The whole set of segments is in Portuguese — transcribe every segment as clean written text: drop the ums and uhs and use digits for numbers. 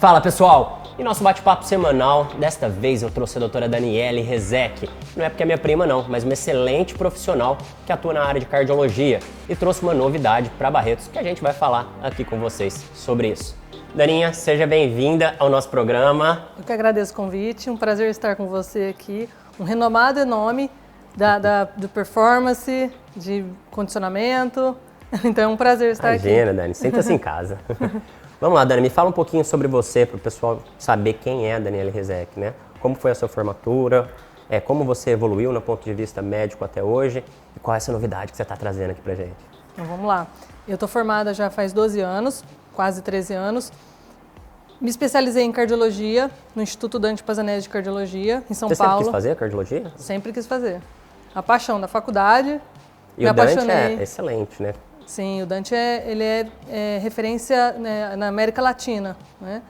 Fala pessoal! Em nosso bate-papo semanal, desta vez eu trouxe a doutora Daniele Rezec. Não é porque é minha prima não, mas uma excelente profissional que atua na área de cardiologia e trouxe uma novidade para Barretos que a gente vai falar aqui com vocês sobre isso. Daninha, seja bem-vinda ao nosso programa. Eu que agradeço o convite, um prazer estar com você aqui. Um renomado nome do performance, de condicionamento, então é um prazer estar aqui. Imagina, Dani, sinta-se em casa. Vamos lá, Dani, me fala um pouquinho sobre você, para o pessoal saber quem é a Daniele Rezec, né? Como foi a sua formatura, como você evoluiu no ponto de vista médico até hoje e qual é essa novidade que você está trazendo aqui pra gente? Então vamos lá. Eu estou formada já faz 12 anos, quase 13 anos. Me especializei em cardiologia no Instituto Dante Pazanese de Cardiologia, em São Paulo. Você sempre quis fazer cardiologia? Sempre quis fazer. A paixão da faculdade, e me apaixonei. O Dante é excelente, né? Sim, o Dante ele é referência, né, na América Latina, né?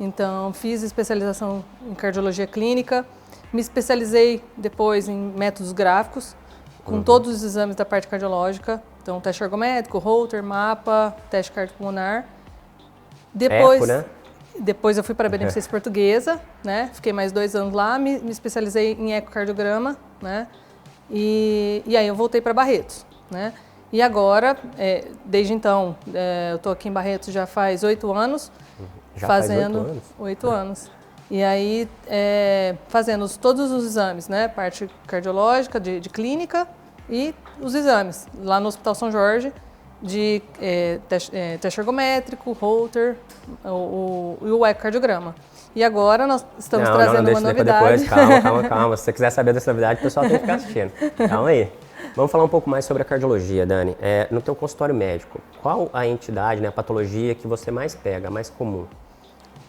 Então, fiz especialização em cardiologia clínica, me especializei depois em métodos gráficos, com todos os exames da parte cardiológica, então teste ergométrico, Holter, mapa, teste cardiopulmonar. Depois, Eco, né? Depois eu fui para a Beneficência Portuguesa, né? Fiquei mais 2 anos lá, me especializei em ecocardiograma, né? E aí eu voltei para Barretos, né? E agora, desde então, eu estou aqui em Barretos já faz 8 anos. Já fazendo faz 8 anos? 8 anos. E aí, fazendo todos os exames, né? Parte cardiológica, de clínica e os exames. Lá no Hospital São Jorge, de teste ergométrico, Holter e o ecocardiograma. E agora nós estamos trazendo uma novidade. Depois. Calma. Se você quiser saber dessa novidade, o pessoal tem que ficar assistindo. Calma aí. Vamos falar um pouco mais sobre a cardiologia, Dani. No teu consultório médico, qual a entidade, né, a patologia que você mais pega, a mais comum?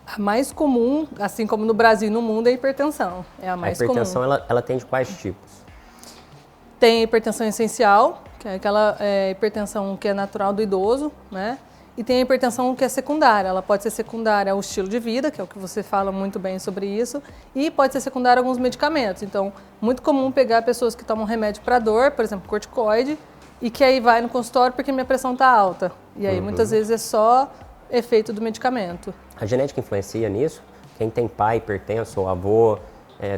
A mais comum, assim como no Brasil e no mundo, é a hipertensão. É a mais comum. A hipertensão, ela tem de quais tipos? Tem a hipertensão essencial, que é aquela hipertensão que é natural do idoso, né? E tem a hipertensão que é secundária. Ela pode ser secundária ao estilo de vida, que é o que você fala muito bem sobre isso, e pode ser secundária a alguns medicamentos. Então, muito comum pegar pessoas que tomam remédio para dor, por exemplo, corticoide, e que aí vai no consultório porque minha pressão está alta. E aí, muitas vezes, é só efeito do medicamento. A genética influencia nisso? Quem tem pai hipertenso ou avô,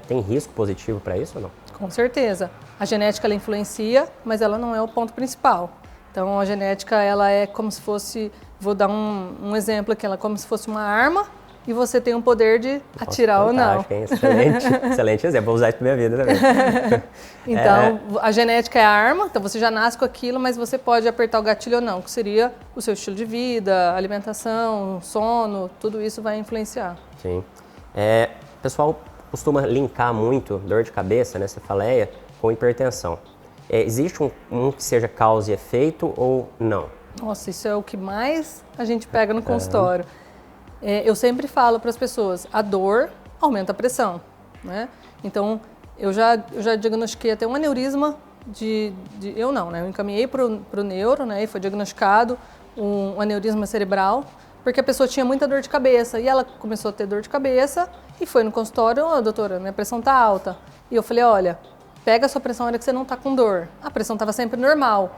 tem risco positivo para isso ou não? Com certeza. A genética, ela influencia, mas ela não é o ponto principal. Então, a genética, ela é como se fosse, vou dar um exemplo aqui, ela é como se fosse uma arma e você tem o poder de atirar ou não. Hein? Excelente exemplo, vou usar isso na minha vida também. Então, a genética é a arma, então você já nasce com aquilo, mas você pode apertar o gatilho ou não, que seria o seu estilo de vida, alimentação, sono, tudo isso vai influenciar. Sim. O pessoal costuma linkar muito dor de cabeça, né, cefaleia, com hipertensão. Existe um que seja causa e efeito ou não? Nossa, isso é o que mais a gente pega no consultório. Eu sempre falo para as pessoas, a dor aumenta a pressão, né? Então, eu já diagnostiquei até um aneurisma eu não, né? Eu encaminhei para o neuro, né? E foi diagnosticado um aneurisma cerebral, porque a pessoa tinha muita dor de cabeça. E ela começou a ter dor de cabeça e foi no consultório, doutora, minha pressão tá alta. E eu falei, olha, pega a sua pressão na hora que você não está com dor. A pressão estava sempre normal.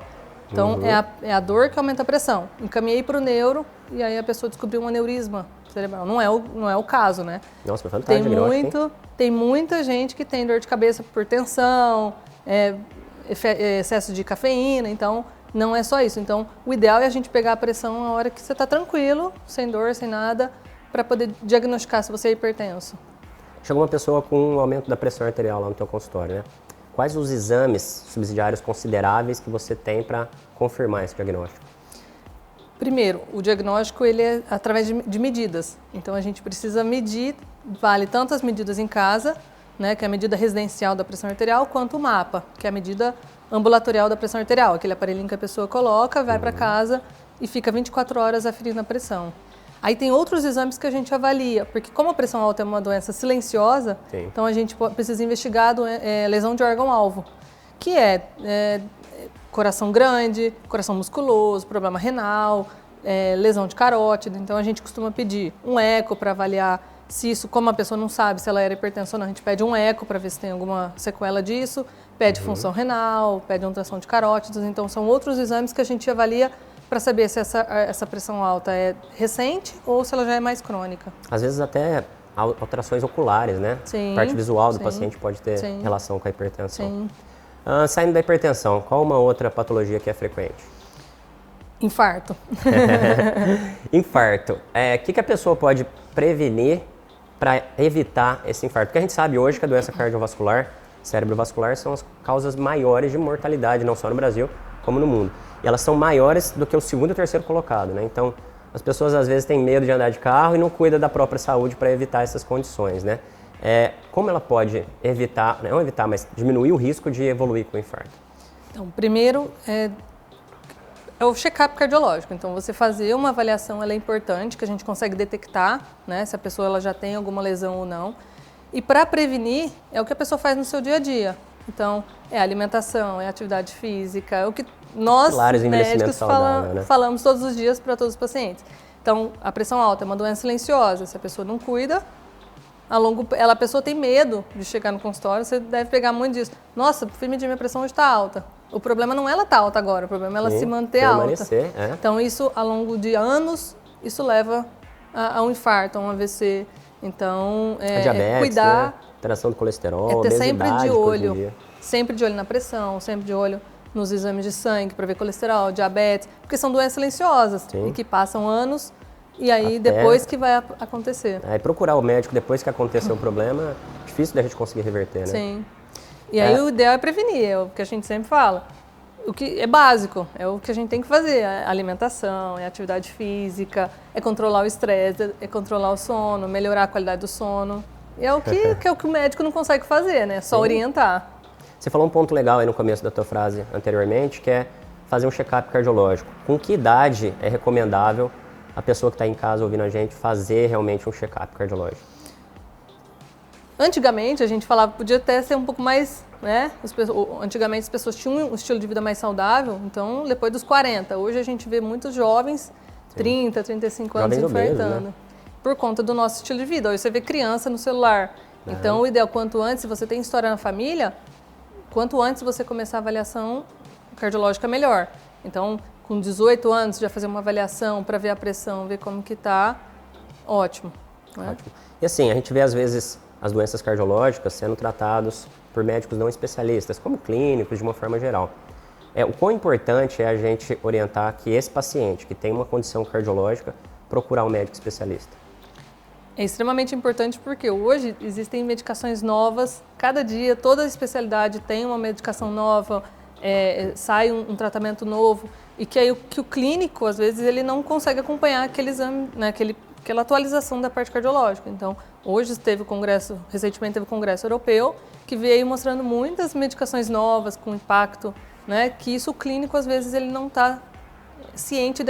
Então, é a dor que aumenta a pressão. Encaminhei para o neuro e aí a pessoa descobriu um aneurisma cerebral. Não é o caso, né? Nossa, mas fantástico. Tem muita gente que tem dor de cabeça por tensão, excesso de cafeína, então não é só isso. Então, o ideal é a gente pegar a pressão na hora que você está tranquilo, sem dor, sem nada, para poder diagnosticar se você é hipertenso. Chegou uma pessoa com um aumento da pressão arterial lá no teu consultório, né? Quais os exames subsidiários consideráveis que você tem para confirmar esse diagnóstico? Primeiro, o diagnóstico ele é através de medidas. Então, a gente precisa medir, vale tanto as medidas em casa, né, que é a medida residencial da pressão arterial, quanto o mapa, que é a medida ambulatorial da pressão arterial, aquele aparelhinho que a pessoa coloca, vai para casa e fica 24 horas aferindo a pressão. Aí tem outros exames que a gente avalia, porque como a pressão alta é uma doença silenciosa, Sim. Então a gente precisa investigar lesão de órgão-alvo, que é coração grande, coração musculoso, problema renal, lesão de carótida. Então a gente costuma pedir um eco para avaliar se isso, como a pessoa não sabe se ela era hipertensa ou não, a gente pede um eco para ver se tem alguma sequela disso, pede função renal, pede ultrassom de carótidas. Então são outros exames que a gente avalia para saber se essa pressão alta é recente ou se ela já é mais crônica. Às vezes até alterações oculares, né? Sim, A parte visual do sim, paciente pode ter sim. relação com a hipertensão. Sim. Saindo da hipertensão, qual uma outra patologia que é frequente? Infarto. Infarto. O que a pessoa pode prevenir para evitar esse infarto? Porque a gente sabe hoje que a doença cardiovascular, cerebrovascular, são as causas maiores de mortalidade, não só no Brasil, como no mundo. E elas são maiores do que o segundo e o terceiro colocado, né? Então, as pessoas às vezes têm medo de andar de carro e não cuidam da própria saúde para evitar essas condições, né? Como ela pode evitar, não evitar, mas diminuir o risco de evoluir com o infarto? Então, primeiro é o check-up cardiológico. Então, você fazer uma avaliação, ela é importante, que a gente consegue detectar, né, se a pessoa ela já tem alguma lesão ou não. E para prevenir, é o que a pessoa faz no seu dia a dia. Então, é alimentação, é atividade física, é o que nós, médicos, falamos todos os dias para todos os pacientes. Então, a pressão alta é uma doença silenciosa. Se a pessoa não cuida, a pessoa tem medo de chegar no consultório, você deve pegar muito disso. Nossa, fui medir minha pressão, hoje está alta. O problema não é ela estar alta agora, o problema é ela se manter alta. Então, isso, ao longo de anos, isso leva a um infarto, a um AVC. Então, a diabetes, cuidar, né? Alteração do colesterol, ter sempre de olho na pressão, sempre de olho nos exames de sangue para ver colesterol, diabetes, porque são doenças silenciosas e que passam anos e aí depois que vai acontecer. Aí procurar o médico depois que aconteceu o problema, difícil da gente conseguir reverter, né? Sim. E aí o ideal é prevenir, é o que a gente sempre fala. O que é básico, é o que a gente tem que fazer, é alimentação, é atividade física, é controlar o estresse, é controlar o sono, melhorar a qualidade do sono. E é o que o médico não consegue fazer, né? Só orientar. Você falou um ponto legal aí no começo da tua frase anteriormente, que é fazer um check-up cardiológico. Com que idade é recomendável a pessoa que está em casa ouvindo a gente fazer realmente um check-up cardiológico? Antigamente, a gente falava que podia até ser um pouco mais, né? Antigamente as pessoas tinham um estilo de vida mais saudável, então depois dos 40. Hoje a gente vê muitos jovens, 30, 35 anos infartando. Né? Por conta do nosso estilo de vida. Hoje você vê criança no celular. Então o ideal, quanto antes, se você tem história na família, quanto antes você começar a avaliação cardiológica, melhor. Então, com 18 anos, já fazer uma avaliação para ver a pressão, ver como que tá, ótimo. Né? Ótimo. E assim, a gente vê às vezes as doenças cardiológicas sendo tratados por médicos não especialistas, como clínicos de uma forma geral. O quão importante é a gente orientar que esse paciente que tem uma condição cardiológica procurar um médico especialista? É extremamente importante porque hoje existem medicações novas, cada dia toda especialidade tem uma medicação nova, sai um tratamento novo e que aí que o clínico, às vezes, ele não consegue acompanhar aquele exame, né, aquela atualização da parte cardiológica. Então, hoje recentemente teve o Congresso Europeu, que veio mostrando muitas medicações novas com impacto, né, que isso o clínico, às vezes, ele não está ciente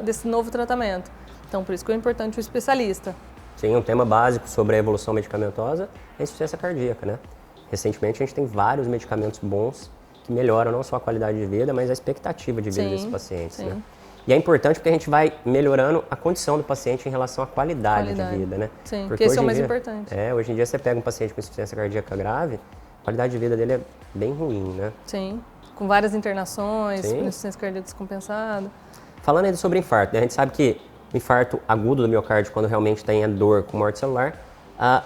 desse novo tratamento. Então, por isso que é importante o especialista. Sim, um tema básico sobre a evolução medicamentosa é a insuficiência cardíaca, né? Recentemente, a gente tem vários medicamentos bons que melhoram não só a qualidade de vida, mas a expectativa de vida desses pacientes, né? E é importante porque a gente vai melhorando a condição do paciente em relação à qualidade de vida, né? Sim, porque esse é o mais importante. Hoje em dia você pega um paciente com insuficiência cardíaca grave, a qualidade de vida dele é bem ruim, né? Sim, com várias internações, com insuficiência cardíaca descompensada. Falando aí sobre infarto, né? A gente sabe que o infarto agudo do miocárdio, quando realmente tem a dor com morte celular,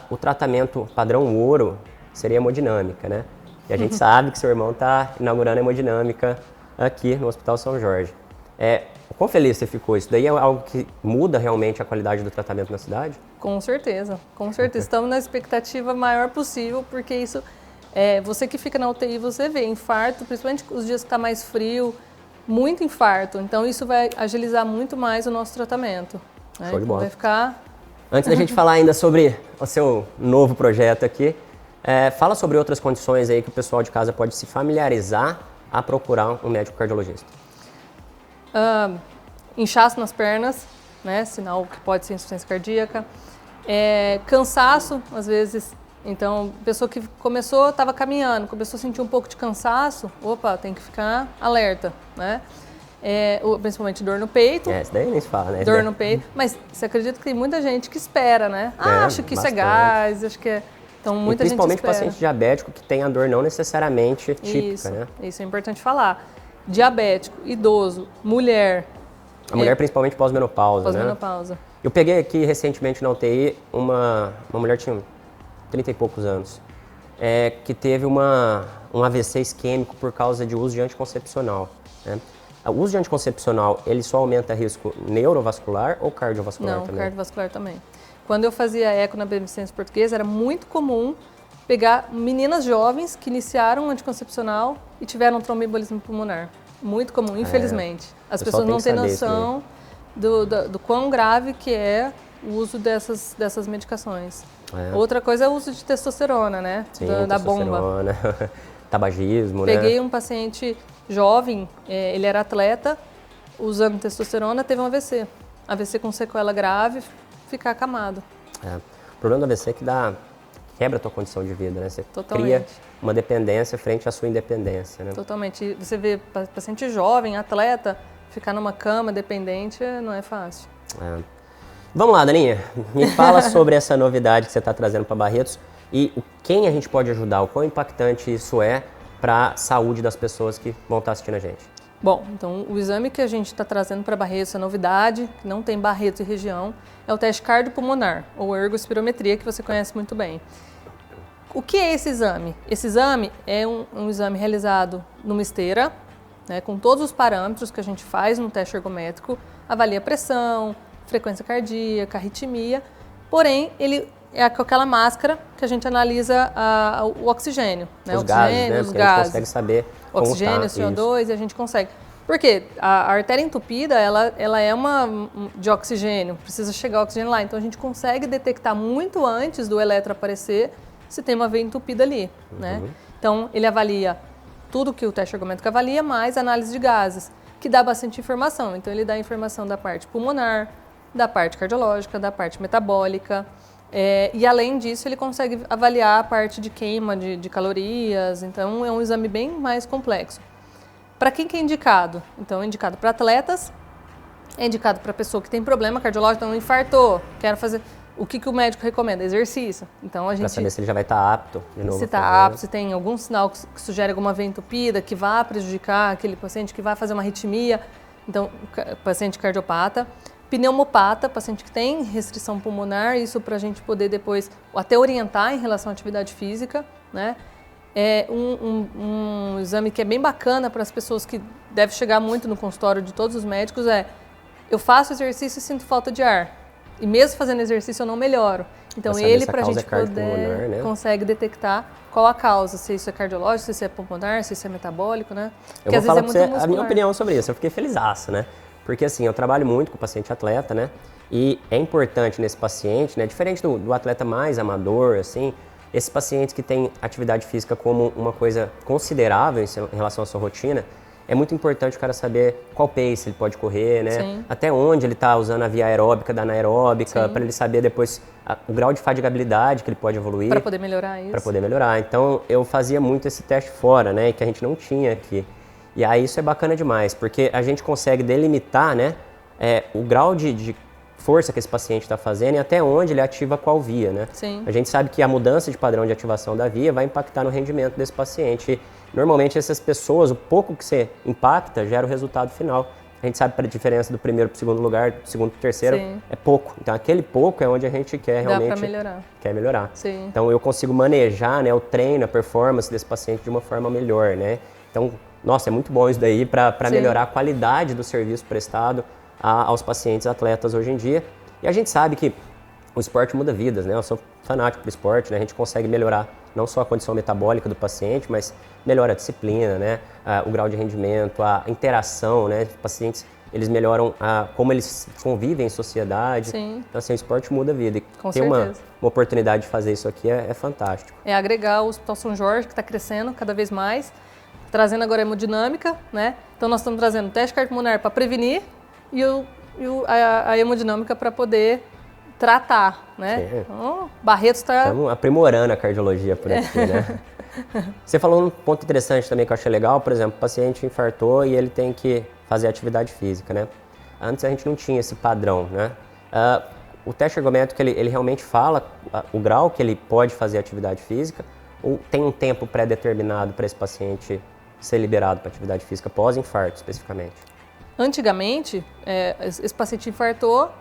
o tratamento padrão ouro seria a hemodinâmica, né? E a gente sabe que seu irmão está inaugurando a hemodinâmica aqui no Hospital São Jorge. Quão feliz você ficou? Isso daí é algo que muda realmente a qualidade do tratamento na cidade? Com certeza, com certeza. Estamos na expectativa maior possível, porque isso, você que fica na UTI, você vê infarto, principalmente os dias que está mais frio, muito infarto. Então isso vai agilizar muito mais o nosso tratamento. Né? Show de bola. Vai ficar... Antes da gente falar ainda sobre o seu novo projeto aqui, fala sobre outras condições aí que o pessoal de casa pode se familiarizar a procurar um médico cardiologista. Inchaço nas pernas, né? Sinal que pode ser insuficiência cardíaca. Cansaço, às vezes. Então, pessoa que estava caminhando, começou a sentir um pouco de cansaço, tem que ficar alerta, né? Principalmente dor no peito. Isso daí nem se fala, né? Dor no peito. Mas você acredita que tem muita gente que espera, né? Acho que isso é gás, acho que é... Então, muita gente espera. Principalmente paciente diabético que tem a dor não necessariamente típica, isso, né? Isso é importante falar. Diabético, idoso, mulher, A mulher principalmente pós-menopausa, né? Pós-menopausa. Eu peguei aqui recentemente na UTI uma mulher que tinha 30 e poucos anos, que teve um AVC isquêmico por causa de uso de anticoncepcional, né? O uso de anticoncepcional, ele só aumenta risco neurovascular ou cardiovascular também? Não, cardiovascular também. Quando eu fazia eco na Beneficência Portuguesa, era muito comum pegar meninas jovens que iniciaram anticoncepcional e tiveram tromboembolismo pulmonar. Muito comum, infelizmente. As pessoas não têm noção do quão grave que é o uso dessas medicações. Outra coisa é o uso de testosterona, né? Sim, da bomba. Tabagismo, Peguei um paciente jovem, ele era atleta, usando testosterona, teve um AVC. AVC com sequela grave, ficar acamado. O problema do AVC é que quebra a tua condição de vida, né? Você Totalmente. cria uma dependência frente à sua independência, né? Totalmente. Você vê paciente jovem, atleta, ficar numa cama dependente não é fácil. Vamos lá, Daninha. Me fala sobre essa novidade que você está trazendo para Barretos e quem a gente pode ajudar, o quão impactante isso é para a saúde das pessoas que vão estar assistindo a gente. Bom, então o exame que a gente está trazendo para Barretos, a novidade, que não tem Barretos e região, é o teste cardiopulmonar, ou ergospirometria, que você conhece muito bem. O que é esse exame? Esse exame é um exame realizado numa esteira, né, com todos os parâmetros que a gente faz no teste ergométrico, avalia a pressão, frequência cardíaca, arritmia, porém ele é com aquela máscara que a gente analisa o oxigênio, né? Os gases, né? Os gases. A gente consegue saber como oxigênio, CO2, e a gente consegue. Porque a artéria entupida, ela é de oxigênio, precisa chegar o oxigênio lá. Então a gente consegue detectar muito antes do eletro aparecer se tem uma veia entupida ali, né? Então ele avalia tudo que o teste ergométrico avalia, mais análise de gases, que dá bastante informação. Então ele dá informação da parte pulmonar, da parte cardiológica, da parte metabólica. E além disso, ele consegue avaliar a parte de queima de calorias, então é um exame bem mais complexo. Para quem que é indicado? Então é indicado para atletas, é indicado para pessoa que tem problema cardiológico, então infartou, quero fazer... O que o médico recomenda? Exercício. Então a gente... Para saber se ele já vai estar apto de novo. Se está apto, se tem algum sinal que sugere alguma veia entupida, que vá prejudicar aquele paciente, que vai fazer uma arritmia, então paciente cardiopata. Pneumopata, paciente que tem restrição pulmonar, isso para a gente poder depois até orientar em relação à atividade física, né? É um exame que é bem bacana para as pessoas que deve chegar muito no consultório de todos os médicos, eu faço exercício e sinto falta de ar. E mesmo fazendo exercício eu não melhoro. Então ele, para a gente poder, né? Consegue detectar qual a causa, se isso é cardiológico, se isso é pulmonar, se isso é metabólico, né? Eu vou falar para você a minha opinião sobre isso, eu fiquei felizaço, né? Porque assim, eu trabalho muito com o paciente atleta, né? E é importante nesse paciente, né? Diferente do atleta mais amador, assim, esses pacientes que têm atividade física como uma coisa considerável em relação à sua rotina, é muito importante o cara saber qual pace ele pode correr, né? Sim. Até onde ele está usando a via aeróbica da anaeróbica, para ele saber depois o grau de fatigabilidade que ele pode evoluir. Para poder melhorar isso. Para poder melhorar. Então, eu fazia muito esse teste fora, né? Que a gente não tinha aqui. E aí isso é bacana demais, porque a gente consegue delimitar, né? O grau de força que esse paciente está fazendo e até onde ele ativa qual via, né? Sim. A gente sabe que a mudança de padrão de ativação da via vai impactar no rendimento desse paciente. Normalmente essas pessoas, o pouco que você impacta gera o resultado final. A gente sabe que a diferença do primeiro para o segundo lugar, do segundo para o terceiro, é pouco. Então aquele pouco é onde a gente quer realmente melhorar. Sim. Então eu consigo manejar, né, o treino, a performance desse paciente de uma forma melhor, né? Então, nossa, é muito bom isso daí para melhorar a qualidade do serviço prestado aos pacientes atletas hoje em dia. E a gente sabe que o esporte muda vidas, né? Eu sou fanático do esporte, né? A gente consegue melhorar não só a condição metabólica do paciente, mas melhora a disciplina, né? O grau de rendimento, a interação, né? Os pacientes, eles melhoram como eles convivem em sociedade. Sim. Então, assim, o esporte muda a vida. E Com ter uma oportunidade de fazer isso aqui é fantástico. É agregar o Hospital São Jorge, que está crescendo cada vez mais, trazendo agora a hemodinâmica, né? Então, nós estamos trazendo o teste cardiopulmonar para prevenir e a hemodinâmica para poder tratar, né? Então, Barretos está... Estamos aprimorando a cardiologia por aqui, né? Você falou um ponto interessante também que eu achei legal, por exemplo, o paciente infartou e ele tem que fazer atividade física, né? Antes a gente não tinha esse padrão, né? O teste ergométrico, ele realmente fala o grau que ele pode fazer atividade física ou tem um tempo pré-determinado para esse paciente ser liberado para atividade física pós-infarto, especificamente? Antigamente, esse paciente infartou,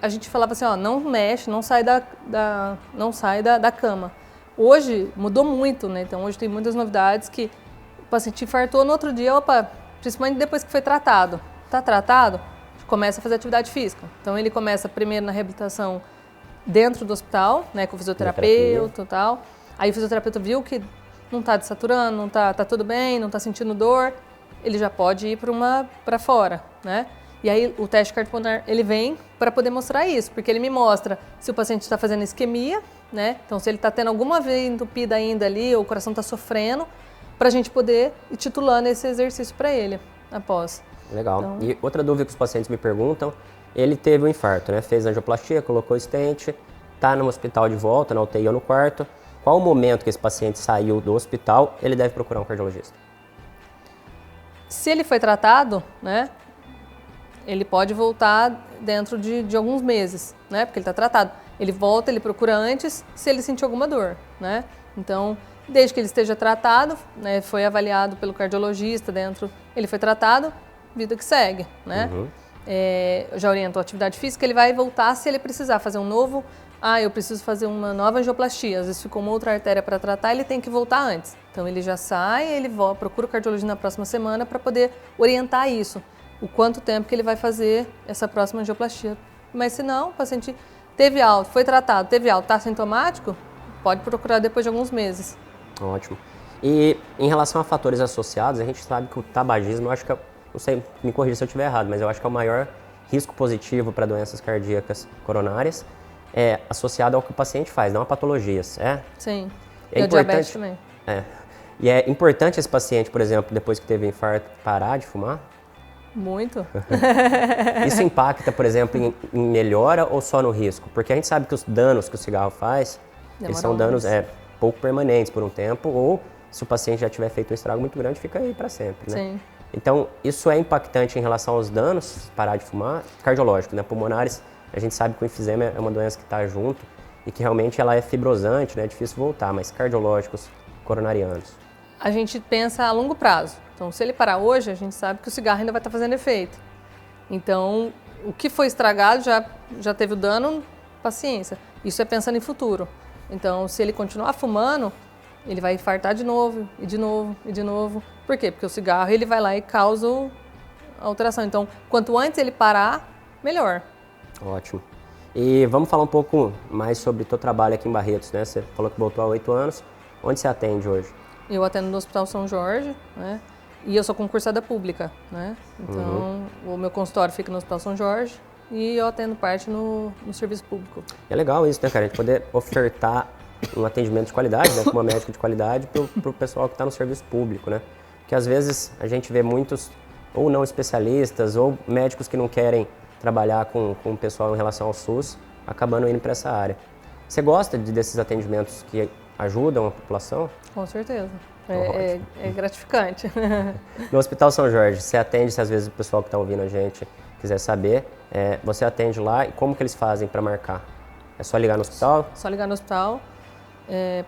a gente falava assim, ó, não mexe, não sai da cama. Hoje mudou muito, né? Então hoje tem muitas novidades que o paciente infartou no outro dia, opa, principalmente depois que foi tratado. Está tratado, começa a fazer atividade física. Então ele começa primeiro na reabilitação dentro do hospital, né, com o fisioterapeuta e tal. Aí o fisioterapeuta viu que não está desaturando, não tá tudo bem, não está sentindo dor, ele já pode ir para fora, né? E aí o teste cardiopulmonar, ele vem para poder mostrar isso, porque ele me mostra se o paciente está fazendo isquemia, né? Então se ele está tendo alguma veia entupida ainda ali, ou o coração está sofrendo, para a gente poder ir titulando esse exercício para ele após. Legal. Então, e outra dúvida que os pacientes me perguntam, ele teve um infarto, né? Fez angioplastia, colocou stent, está no hospital de volta, na UTI ou no quarto. Qual o momento que esse paciente saiu do hospital, ele deve procurar um cardiologista? Se ele foi tratado, né? Ele pode voltar dentro de alguns meses, né? Porque ele está tratado. Ele volta, ele procura antes, se ele sentir alguma dor, né? Então, desde que ele esteja tratado, né? Foi avaliado pelo cardiologista dentro, ele foi tratado, vida que segue, né? Uhum. Já orientou a atividade física, ele vai voltar se ele precisar fazer um novo... eu preciso fazer uma nova angioplastia, às vezes ficou uma outra artéria para tratar, ele tem que voltar antes. Então ele já sai, ele procura o cardiologista na próxima semana para poder orientar isso. O quanto tempo que ele vai fazer essa próxima angioplastia. Mas se não, o paciente teve alta, foi tratado, teve alta, está sintomático, pode procurar depois de alguns meses. Ótimo. E em relação a fatores associados, a gente sabe que o tabagismo, eu acho que, não sei, me corrija se eu estiver errado, mas eu acho que é o maior risco positivo para doenças cardíacas coronárias, associado ao que o paciente faz, não a patologias. Sim, e o diabetes também. E é importante esse paciente, por exemplo, depois que teve infarto, parar de fumar? Muito. Isso impacta, por exemplo, em melhora ou só no risco? Porque a gente sabe que os danos que o cigarro faz, eles são danos pouco permanentes por um tempo, ou se o paciente já tiver feito um estrago muito grande, fica aí para sempre, né? Sim. Então, isso é impactante em relação aos danos, parar de fumar, cardiológicos, né? Pulmonares, a gente sabe que o enfisema é uma doença que está junto e que realmente ela é fibrosante, né? É difícil voltar, mas cardiológicos, coronarianos. A gente pensa a longo prazo. Então, se ele parar hoje, a gente sabe que o cigarro ainda vai estar fazendo efeito. Então, o que foi estragado já teve o dano, paciência. Isso é pensando em futuro. Então, se ele continuar fumando, ele vai infartar de novo, e de novo, e de novo. Por quê? Porque o cigarro, ele vai lá e causa alteração. Então, quanto antes ele parar, melhor. Ótimo. E vamos falar um pouco mais sobre o teu trabalho aqui em Barretos, né? Você falou que voltou há 8 anos. Onde você atende hoje? Eu atendo no Hospital São Jorge, né? E eu sou concursada pública, né? Então, o meu consultório fica no Hospital São Jorge e eu atendo parte no serviço público. É legal isso, né, cara? A gente poder ofertar um atendimento de qualidade, né, com uma médica de qualidade para o pessoal que está no serviço público, né? Porque às vezes a gente vê muitos ou não especialistas ou médicos que não querem trabalhar com o pessoal em relação ao SUS, acabando indo para essa área. Você gosta desses atendimentos que ajudam a população? Com certeza. É gratificante. No Hospital São Jorge, você atende, se às vezes o pessoal que está ouvindo a gente quiser saber, você atende lá e como que eles fazem para marcar? É só ligar no hospital? Só ligar no hospital.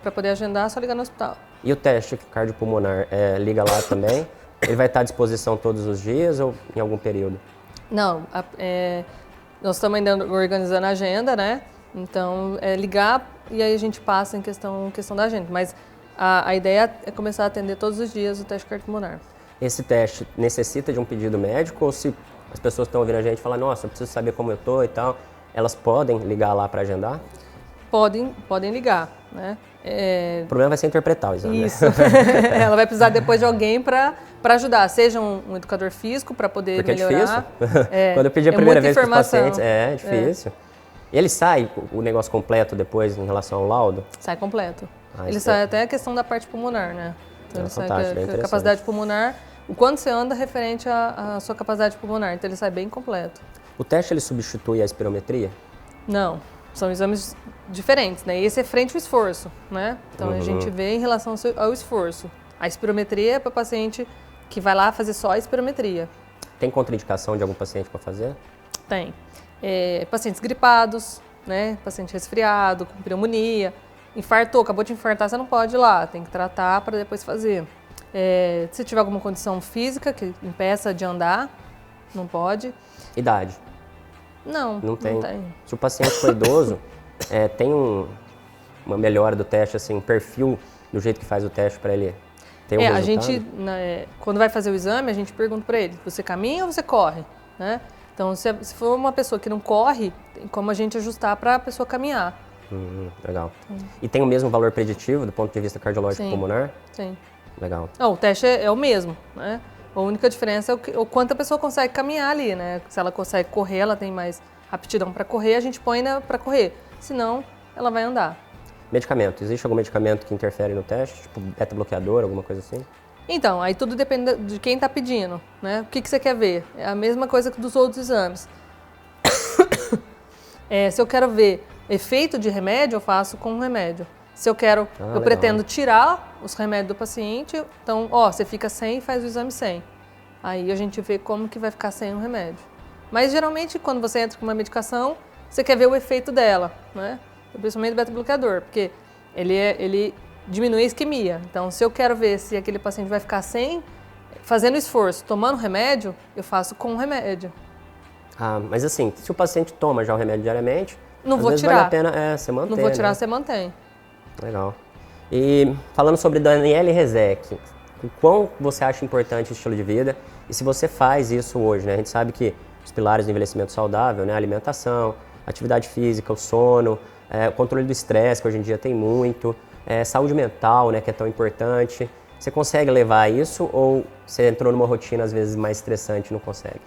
Para poder agendar, é só ligar no hospital. E o teste cardiopulmonar, liga lá também? Ele vai estar à disposição todos os dias ou em algum período? Não, nós estamos ainda organizando a agenda, né? Então, ligar e aí a gente passa em questão da agenda. Mas a ideia é começar a atender todos os dias o teste cardiopulmonar. Esse teste necessita de um pedido médico ou se as pessoas estão ouvindo a gente falar, nossa, eu preciso saber como eu estou e tal, elas podem ligar lá para agendar? Podem ligar, né? O problema vai ser interpretar o exame. Isso. Ela vai precisar depois de alguém para ajudar, seja um educador físico para poder porque melhorar. É difícil. Quando eu pedi a primeira vez para os pacientes, é difícil. E ele sai o negócio completo depois em relação ao laudo? Sai completo. Ele sai até a questão da parte pulmonar, né? Então ele sai com a capacidade pulmonar, o quanto você anda referente à sua capacidade pulmonar. Então ele sai bem completo. O teste ele substitui a espirometria? Não. São exames diferentes, né? Esse é frente ao esforço, né? Então a gente vê em relação ao esforço. A espirometria é para o paciente que vai lá fazer só a espirometria. Tem contraindicação de algum paciente para fazer? Tem. Pacientes gripados, né? Paciente resfriado, com pneumonia, infartou, acabou de infartar, você não pode ir lá, tem que tratar para depois fazer. Se tiver alguma condição física que impeça de andar, Não pode. Idade? Não, Não tem. não tem. Se o paciente for idoso, tem uma melhora do teste, assim, um perfil do jeito que faz o teste para ele ter um A resultado? gente, quando vai fazer o exame, a gente pergunta para ele, você caminha ou você corre? Né? Então, se for uma pessoa que não corre, tem como a gente ajustar para a pessoa caminhar. Legal. E tem o mesmo valor preditivo do ponto de vista cardiológico pulmonar? Sim. Legal. Não, o teste é o mesmo, né? A única diferença é o quanto a pessoa consegue caminhar ali, né? Se ela consegue correr, ela tem mais aptidão para correr, a gente põe para correr. Senão, ela vai andar. Medicamento. Existe algum medicamento que interfere no teste? Tipo beta-bloqueador, alguma coisa assim? Então, aí tudo depende de quem está pedindo, né? O que você quer ver? É a mesma coisa que dos outros exames. Se eu quero ver efeito de remédio, eu faço com remédio. Se eu quero, eu pretendo tirar os remédios do paciente, então, você fica sem e faz o exame sem. Aí a gente vê como que vai ficar sem o remédio. Mas geralmente, quando você entra com uma medicação, você quer ver o efeito dela, né? Principalmente o beta-bloqueador, porque ele diminui a isquemia. Então, se eu quero ver se aquele paciente vai ficar sem, fazendo esforço, tomando remédio, eu faço com remédio. Mas assim, se o paciente toma já o remédio diariamente, não às vou vezes tirar. vale a pena você manter. Não vou tirar, né? você mantém. Legal. E falando sobre Daniele Rezec, o quão você acha importante o estilo de vida e se você faz isso hoje, né? A gente sabe que os pilares do envelhecimento saudável, né? A alimentação, atividade física, o sono, o controle do estresse, que hoje em dia tem muito, saúde mental, né? Que é tão importante. Você consegue levar isso ou você entrou numa rotina às vezes mais estressante e não consegue?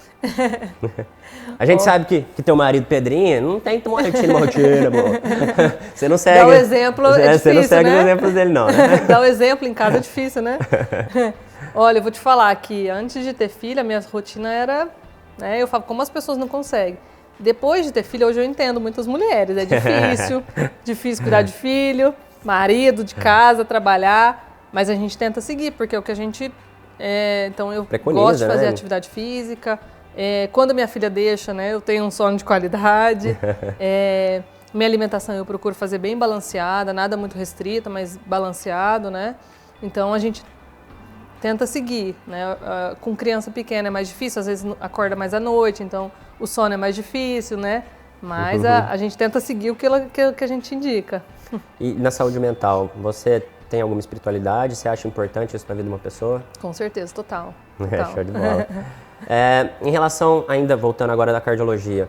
A gente sabe que teu marido Pedrinho não tem uma rotina, pô. Você não segue. Dá o exemplo, é difícil, você não segue né? os exemplos dele, não, né? Dar o exemplo em casa é difícil, né? Olha, eu vou te falar que antes de ter filha, a minha rotina era... Né, eu falo, como as pessoas não conseguem? Depois de ter filho, hoje eu entendo muitas mulheres. É difícil cuidar de filho, marido, de casa, trabalhar... Mas a gente tenta seguir, porque é o que a gente... então, eu preconiza, gosto de fazer né? atividade física. Quando minha filha deixa, né? Eu tenho um sono de qualidade. Minha alimentação eu procuro fazer bem balanceada, nada muito restrita, mas balanceado, né? Então, a gente tenta seguir, né? Com criança pequena é mais difícil, às vezes acorda mais à noite, então o sono é mais difícil, né? Mas a gente tenta seguir o que a gente indica. E na saúde mental, você tem alguma espiritualidade? Você acha importante isso na vida de uma pessoa? Com certeza, total. Show de bola. Em relação, ainda voltando agora da cardiologia,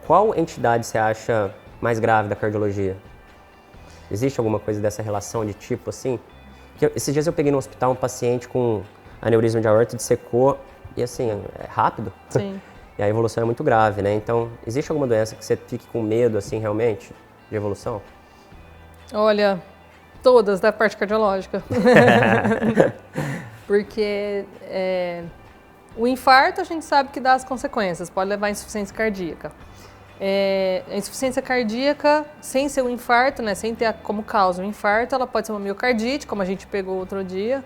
qual entidade você acha mais grave da cardiologia? Existe alguma coisa dessa relação de tipo assim? Porque esses dias eu peguei no hospital um paciente com aneurisma de aorta, dissecou e assim, é rápido. Sim. E a evolução é muito grave, né? Então, existe alguma doença que você fique com medo, assim, realmente, de evolução? Olha, todas da parte cardiológica. Porque o infarto a gente sabe que dá as consequências, pode levar à insuficiência cardíaca. A insuficiência cardíaca, sem ser um infarto, né, sem ter como causa um infarto, ela pode ser uma miocardite, como a gente pegou outro dia.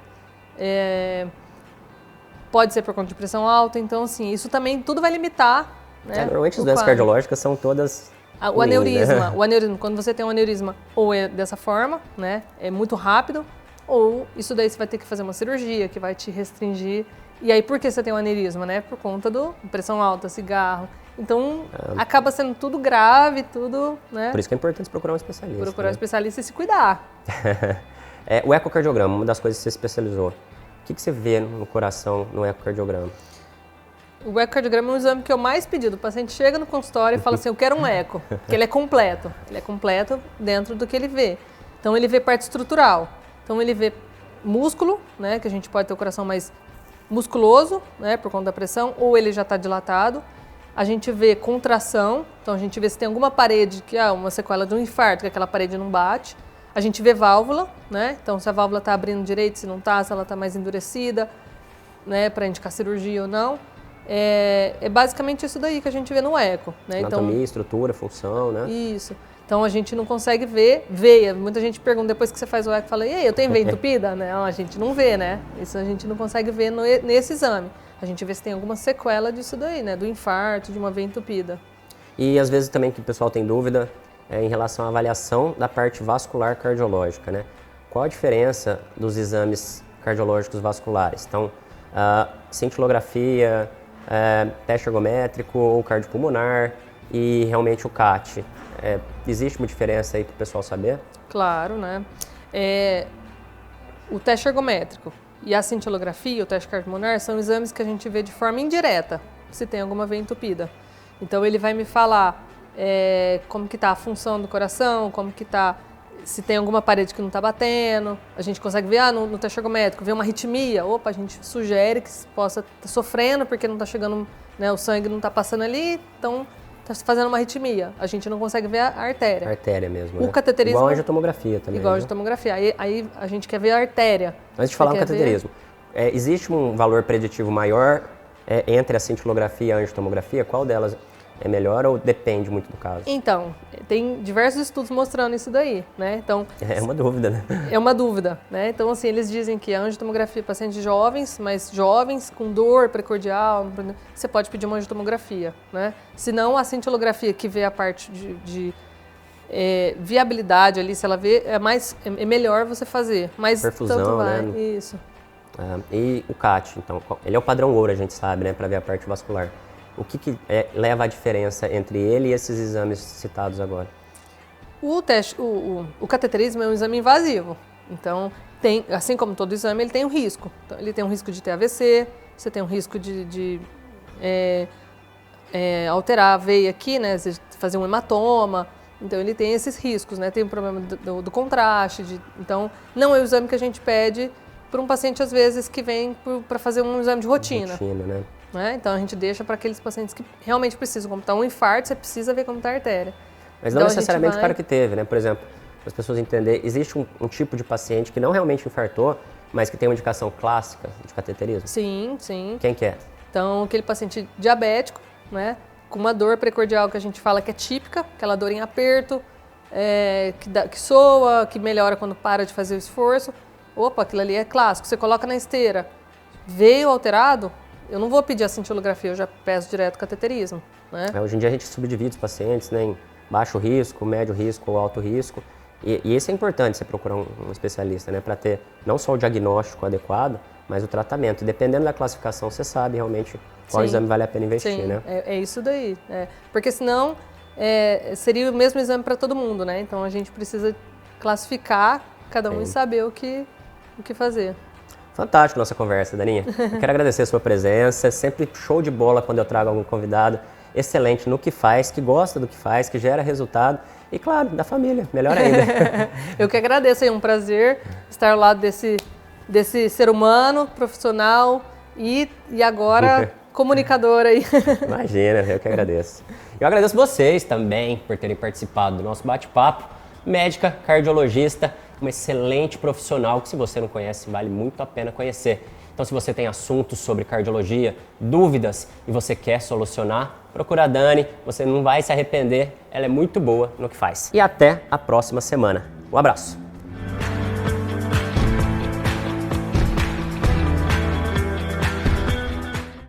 Pode ser por conta de pressão alta, então assim, isso também tudo vai limitar. Né, normalmente as doenças cardiológicas são todas o aneurisma, quando você tem um aneurisma, ou é dessa forma, né, é muito rápido, ou isso daí você vai ter que fazer uma cirurgia que vai te restringir. E aí por que você tem um aneurisma, né? Por conta do pressão alta, cigarro. Então acaba sendo tudo grave, tudo, né? Por isso que é importante procurar um especialista. Procurar um especialista e se cuidar. O ecocardiograma, uma das coisas que você especializou. O que você vê no coração no ecocardiograma? O ecocardiograma é um exame que eu mais pedi. O paciente chega no consultório e fala assim, eu quero um eco, porque ele é completo. Ele é completo dentro do que ele vê. Então ele vê parte estrutural. Então ele vê músculo, né, que a gente pode ter o coração mais musculoso, né, por conta da pressão, ou ele já está dilatado. A gente vê contração, então a gente vê se tem alguma parede que é uma sequela de um infarto, que aquela parede não bate. A gente vê válvula, né, então se a válvula está abrindo direito, se não está, se ela está mais endurecida, né, para indicar cirurgia ou não. É basicamente isso daí que a gente vê no eco. Né? Anatomia, então, estrutura, função, né? Isso. Então a gente não consegue ver veia. Muita gente pergunta depois que você faz o eco, fala, e aí, eu tenho veia entupida? Não, a gente não vê, né? Isso a gente não consegue ver nesse exame. A gente vê se tem alguma sequela disso daí, né? Do infarto, de uma veia entupida. E às vezes também que o pessoal tem dúvida em relação à avaliação da parte vascular cardiológica, né? Qual a diferença dos exames cardiológicos vasculares? Então, cintilografia, teste ergométrico ou cardiopulmonar e realmente o CAT. Existe uma diferença aí para o pessoal saber? Claro, né? O teste ergométrico e a cintilografia, o teste cardiopulmonar, são exames que a gente vê de forma indireta, se tem alguma veia entupida. Então ele vai me falar como que está a função do coração, como que está, se tem alguma parede que não está batendo. A gente consegue ver no teste ergométrico, ver uma arritmia. Opa, a gente sugere que possa estar sofrendo porque não está chegando, né, o sangue não está passando ali, então está fazendo uma arritmia. A gente não consegue ver a artéria. A artéria mesmo, O cateterismo... Igual a angiotomografia também. Igual a né? angiotomografia. Aí a gente quer ver a artéria. Antes de falar no cateterismo, existe um valor preditivo maior entre a cintilografia e a angiotomografia? Qual delas é melhor ou depende muito do caso? Então, tem diversos estudos mostrando isso daí, né? Então, é uma dúvida, né? É uma dúvida, né? Então, assim, eles dizem que a angiotomografia para pacientes jovens, mas jovens, com dor precordial, você pode pedir uma angiotomografia, né? Se não, a cintilografia, que vê a parte de viabilidade ali, se ela vê, é melhor você fazer. Mas perfusão, tanto vai, né? Isso. E o CAT, então, ele é o padrão ouro, a gente sabe, né? Para ver a parte vascular. O que leva a diferença entre ele e esses exames citados agora? O cateterismo é um exame invasivo. Então, assim como todo exame, ele tem um risco. Então, ele tem um risco de ter AVC, você tem um risco de alterar a veia aqui, né? Fazer um hematoma. Então, ele tem esses riscos, né? Tem o problema do contraste. Então, não é o exame que a gente pede para um paciente, às vezes, que vem para fazer um exame de rotina. Rotina, né? Então, a gente deixa para aqueles pacientes que realmente precisam. Como está um infarto, você precisa ver como está a artéria. Mas não necessariamente o cara que teve, né? Por exemplo, para as pessoas entenderem, existe um tipo de paciente que não realmente infartou, mas que tem uma indicação clássica de cateterismo? Sim, sim. Quem que é? Então, aquele paciente diabético, né? Com uma dor precordial que a gente fala que é típica, aquela dor em aperto, que soa, que melhora quando para de fazer o esforço. Opa, aquilo ali é clássico. Você coloca na esteira, veio alterado, eu não vou pedir a cintilografia, eu já peço direto cateterismo, né? Hoje em dia a gente subdivide os pacientes, né, em baixo risco, médio risco ou alto risco. E isso é importante, você procurar um especialista, né, para ter não só o diagnóstico adequado, mas o tratamento. E dependendo da classificação, você sabe realmente qual exame vale a pena investir, sim, né? É isso daí. Porque senão seria o mesmo exame para todo mundo, né? Então a gente precisa classificar cada um e saber o que fazer. Fantástico nossa conversa, Daninha. Eu quero agradecer a sua presença, sempre show de bola quando eu trago algum convidado excelente no que faz, que gosta do que faz, que gera resultado e, claro, da família, melhor ainda. Eu que agradeço, é um prazer estar ao lado desse ser humano, profissional e agora comunicador aí. Imagina, eu que agradeço. Eu agradeço vocês também por terem participado do nosso bate-papo. Médica, cardiologista, uma excelente profissional que, se você não conhece, vale muito a pena conhecer. Então, se você tem assuntos sobre cardiologia, dúvidas e você quer solucionar, procura a Dani, você não vai se arrepender, ela é muito boa no que faz. E até a próxima semana. Um abraço!